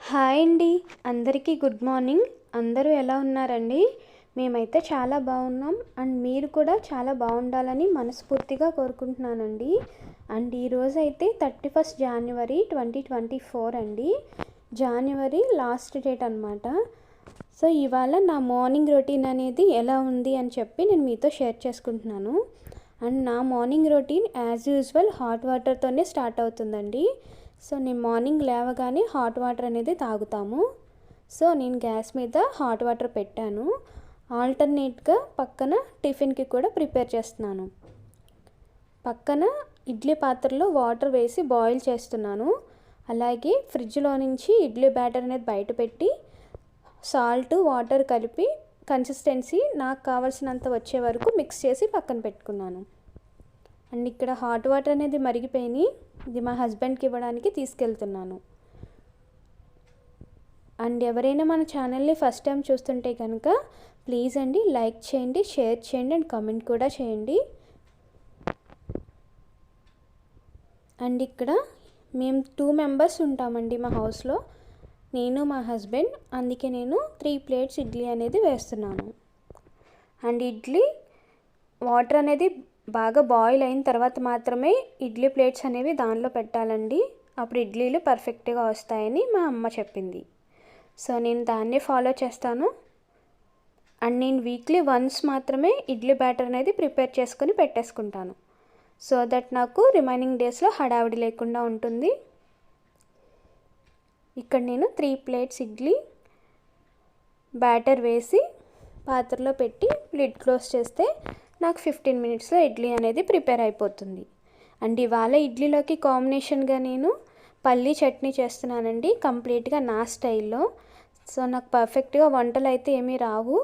Hi అండి. అందరికీ good morning. అందరూ ఎలా ఉన్నారండి? మేమైతే చాలా బాగున్నాం. అండ్ మీరు కూడా చాలా బాగుండాలని మనస్ఫూర్తిగా కోరుకుంటున్నానండి. అండ్ ఈరోజు అయితే 31 జనవరి 2024 అండి. జనవరి లాస్ట్ డేట్ అనమాట. సో ఇవాళ నా మార్నింగ్ రొటీన్ అనేది ఎలా ఉంది అని చెప్పి నేను మీతో షేర్ చేసుకుంటున్నాను. అండ్ నా morning routine as usual hot వాటర్తోనే స్టార్ట్ అవుతుందండి. సో నేను మార్నింగ్ లేవగానే హాట్ వాటర్ అనేది తాగుతాము. సో నేను గ్యాస్ మీద హాట్ వాటర్ పెట్టాను. ఆల్టర్నేట్గా పక్కన టిఫిన్కి కూడా ప్రిపేర్ చేస్తున్నాను. పక్కన ఇడ్లీ పాత్రలో వాటర్ వేసి బాయిల్ చేస్తున్నాను. అలాగే ఫ్రిడ్జ్లో నుంచి ఇడ్లీ బ్యాటర్ అనేది బయట పెట్టి సాల్ట్ వాటర్ కలిపి కన్సిస్టెన్సీ నాకు కావాల్సినంత వచ్చే వరకు మిక్స్ చేసి పక్కన పెట్టుకున్నాను. అండ్ ఇక్కడ హాట్ వాటర్ అనేది మరిగిపోయి ఇది మా హస్బెండ్కి ఇవ్వడానికి తీసుకెళ్తున్నాను. అండ్ ఎవరైనా మన ఛానల్ని ఫస్ట్ టైం చూస్తుంటే కనుక ప్లీజ్ అండి లైక్ చేయండి, షేర్ చేయండి అండ్ కామెంట్ కూడా చేయండి. అండ్ ఇక్కడ మేము 2 మెంబర్స్ ఉంటామండి మా హౌస్లో, నేను మా హస్బెండ్. అందుకే నేను 3 ప్లేట్స్ ఇడ్లీ అనేది వేస్తున్నాను. అండ్ ఇడ్లీ వాటర్ అనేది బాగా బాయిల్ అయిన తర్వాత మాత్రమే ఇడ్లీ ప్లేట్స్ అనేవి దానిలో పెట్టాలండి. అప్పుడు ఇడ్లీలు పర్ఫెక్ట్గా వస్తాయని మా అమ్మ చెప్పింది. సో నేను దాన్నే ఫాలో చేస్తాను. అండ్ నేను వీక్లీ వన్స్ మాత్రమే ఇడ్లీ బ్యాటర్ అనేది ప్రిపేర్ చేసుకొని పెట్టేసుకుంటాను. సో దట్ నాకు రిమైనింగ్ డేస్లో హడావిడి లేకుండా ఉంటుంది. ఇక్కడ నేను 3 ప్లేట్స్ ఇడ్లీ బ్యాటర్ వేసి పాత్రలో పెట్టి లిడ్ క్లోజ్ చేస్తే నాకు 15 మినిట్స్లో ఇడ్లీ అనేది ప్రిపేర్ అయిపోతుంది. అండ్ ఇవాళ ఇడ్లీలోకి కాంబినేషన్గా నేను పల్లీ చట్నీ చేస్తున్నానండి, కంప్లీట్గా నా స్టైల్లో. సో నాకు పర్ఫెక్ట్గా వంటలు అయితే ఏమీ రావు,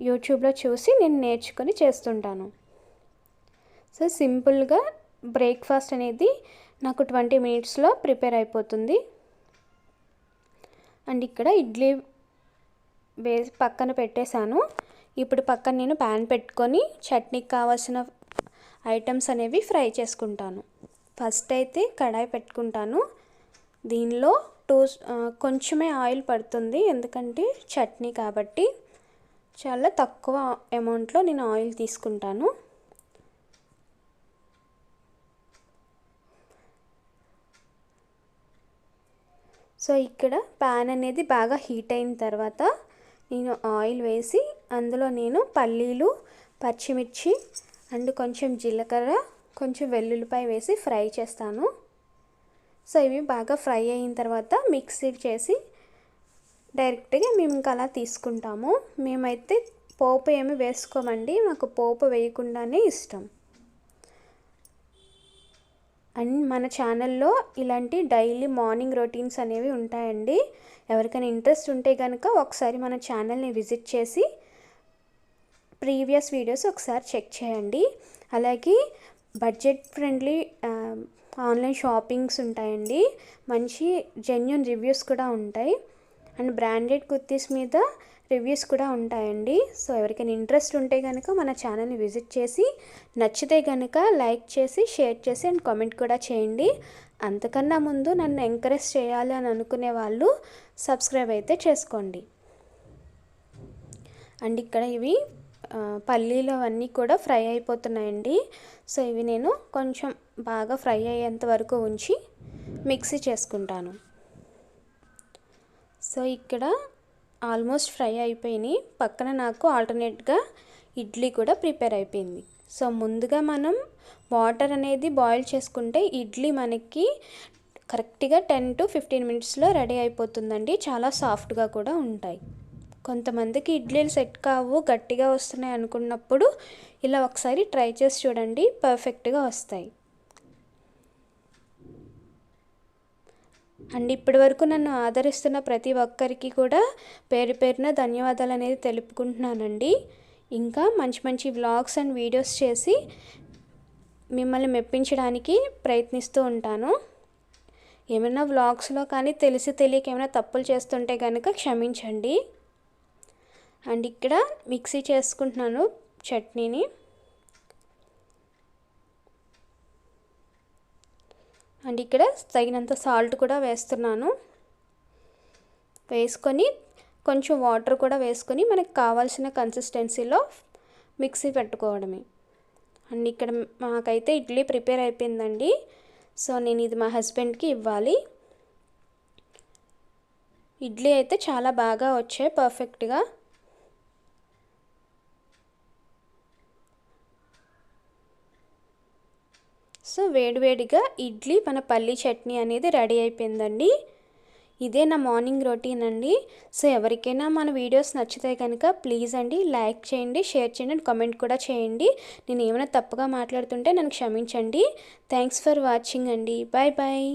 యూట్యూబ్లో చూసి నేను నేర్చుకొని చేస్తుంటాను. సో సింపుల్గా బ్రేక్ఫాస్ట్ అనేది నాకు 20 మినిట్స్లో ప్రిపేర్ అయిపోతుంది. అండ్ ఇక్కడ ఇడ్లీ వేసి పక్కన పెట్టేశాను. ఇప్పుడు పక్కన నేను ప్యాన్ పెట్టుకొని చట్నీకి కావాల్సిన ఐటమ్స్ అనేవి ఫ్రై చేసుకుంటాను. ఫస్ట్ అయితే కడాయి పెట్టుకుంటాను. దీనిలో కొంచెమే ఆయిల్ పడుతుంది, ఎందుకంటే చట్నీ కాబట్టి చాలా తక్కువ అమౌంట్లో నేను ఆయిల్ తీసుకుంటాను. సో ఇక్కడ ప్యాన్ అనేది బాగా హీట్ అయిన తర్వాత నేను ఆయిల్ వేసి అందులో నేను పల్లీలు, పచ్చిమిర్చి అండ్ కొంచెం జీలకర్ర, కొంచెం వెల్లుల్లిపాయ వేసి ఫ్రై చేస్తాను. సో ఇవి బాగా ఫ్రై అయిన తర్వాత మిక్సీ చేసి డైరెక్ట్గా మేము ఇంకా అలా తీసుకుంటాము. మేమైతే పోపు ఏమి వేసుకోమండి, నాకు పోపు వేయకుండానే ఇష్టం. అండ్ మన ఛానల్లో ఇలాంటి డైలీ మార్నింగ్ రొటీన్స్ అనేవి ఉంటాయండి. ఎవరికైనా ఇంట్రెస్ట్ ఉంటే కనుక ఒకసారి మన ఛానల్ని విజిట్ చేసి ప్రీవియస్ వీడియోస్ ఒకసారి చెక్ చేయండి. అలాగే బడ్జెట్ ఫ్రెండ్లీ ఆన్లైన్ షాపింగ్స్ ఉంటాయండి, మంచి జెన్యూన్ రివ్యూస్ కూడా ఉంటాయి. అండ్ బ్రాండెడ్ కుర్తీస్ మీద రివ్యూస్ కూడా ఉంటాయండి. సో ఎవరికైనా ఇంట్రెస్ట్ ఉంటే కనుక మన ఛానల్ని విజిట్ చేసి నచ్చితే కనుక లైక్ చేసి, షేర్ చేసి అండ్ కామెంట్ కూడా చేయండి. అంతకన్నా ముందు నన్ను ఎంకరేజ్ చేయాలి అని అనుకునే వాళ్ళు సబ్స్క్రైబ్ అయితే చేసుకోండి. అండ్ ఇక్కడ ఇవి పల్లీలు అవన్నీ కూడా ఫ్రై అయిపోతున్నాయండి. సో ఇవి నేను కొంచెం బాగా ఫ్రై అయ్యేంత వరకు ఉంచి మిక్సీ చేసుకుంటాను. సో ఇక్కడ ఆల్మోస్ట్ ఫ్రై అయిపోయినాయి. పక్కన నాకు ఆల్టర్నేట్గా ఇడ్లీ కూడా ప్రిపేర్ అయిపోయింది. సో ముందుగా మనం వాటర్ అనేది బాయిల్ చేసుకుంటే ఇడ్లీ మనకి కరెక్ట్గా 10 to 15 మినిట్స్లో రెడీ అయిపోతుందండి. చాలా సాఫ్ట్గా కూడా ఉంటాయి. కొంతమందికి ఇడ్లీలు సెట్ కావు, గట్టిగా వస్తున్నాయి అనుకున్నప్పుడు ఇలా ఒకసారి ట్రై చేసి చూడండి, పర్ఫెక్ట్గా వస్తాయి. అండ్ ఇప్పటి వరకు నన్ను ఆదరిస్తున్న ప్రతి ఒక్కరికి కూడా పేరు పేరున ధన్యవాదాలు అనేది తెలుపుకుంటున్నానండి. ఇంకా మంచి మంచి వ్లాగ్స్ అండ్ వీడియోస్ చేసి మిమ్మల్ని మెప్పించడానికి ప్రయత్నిస్తూ ఉంటాను. ఏమైనా వ్లాగ్స్లో కానీ తెలిసి తెలియక ఏమైనా తప్పులు చేస్తుంటే కనుక క్షమించండి. అండ్ ఇక్కడ మిక్సీ చేసుకుంటున్నాను చట్నీని. అండ్ ఇక్కడ తగినంత సాల్ట్ కూడా వేస్తున్నాను. వేసుకొని కొంచెం వాటర్ కూడా వేసుకొని మనకు కావాల్సిన కన్సిస్టెన్సీలో మిక్సీ పెట్టుకోవడమే. అండ్ ఇక్కడ మాకైతే ఇడ్లీ ప్రిపేర్ అయిపోయిందండి. సో నేను ఇది మా హస్బెండ్కి ఇవ్వాలి. ఇడ్లీ అయితే చాలా బాగా వచ్చాయి, పర్ఫెక్ట్గా. సో వేడివేడిగా ఇడ్లీ మన పల్లీ చట్నీ అనేది రెడీ అయిపోయిందండి. ఇదే నా మార్నింగ్ రొటీన్ అండి. సో ఎవరికైనా మన వీడియోస్ నచ్చితే కనుక ప్లీజ్ అండి లైక్ చేయండి, షేర్ చేయండి అండ్ కామెంట్ కూడా చేయండి. నేను ఏమైనా తప్పుగా మాట్లాడుతుంటే నన్ను క్షమించండి. థ్యాంక్స్ ఫర్ వాచింగ్ అండి. Bye bye.